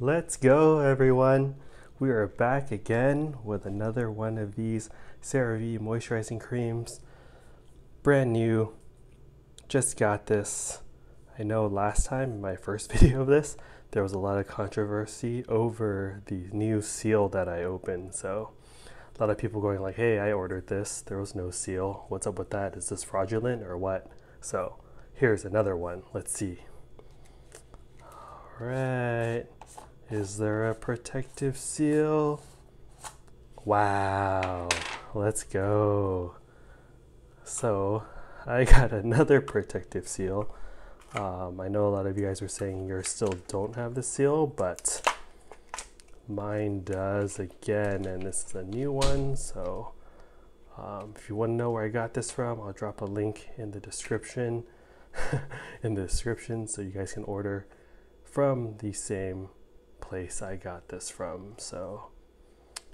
Let's go, everyone. We are back again with another one of these CeraVe Moisturizing Creams. Brand new. Just got this. I know last time, in my first video of this, there was a lot of controversy over the new seal that I opened. So a lot of people going like, hey, I ordered this. There was no seal. What's up with that? Is this fraudulent or what? So here's another one. Let's see. All right. Is there a protective seal? Wow, let's go. So I got another protective seal. I know a lot of you guys are saying yours still don't have the seal, but mine does again, and this is a new one. So if you want to know where I got this from, I'll drop a link in the description so you guys can order from the same place I got this from. So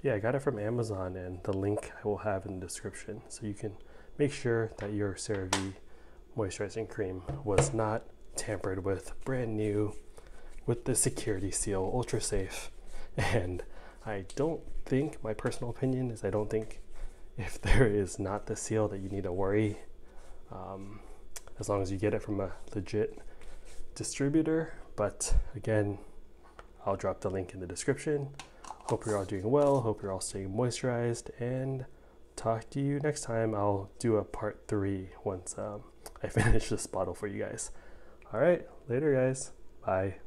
yeah, I got it from Amazon, and the link I will have in the description, so you can make sure that your CeraVe moisturizing cream was not tampered with, brand new with the security seal, ultra safe. And I don't think, my personal opinion is, I don't think if there is not the seal that you need to worry, as long as you get it from a legit distributor. But again, I'll drop the link in the description. Hope you're all doing well. Hope you're all staying moisturized, and talk to you next time. I'll do a part 3 once I finish this bottle for you guys. All right, later guys. Bye.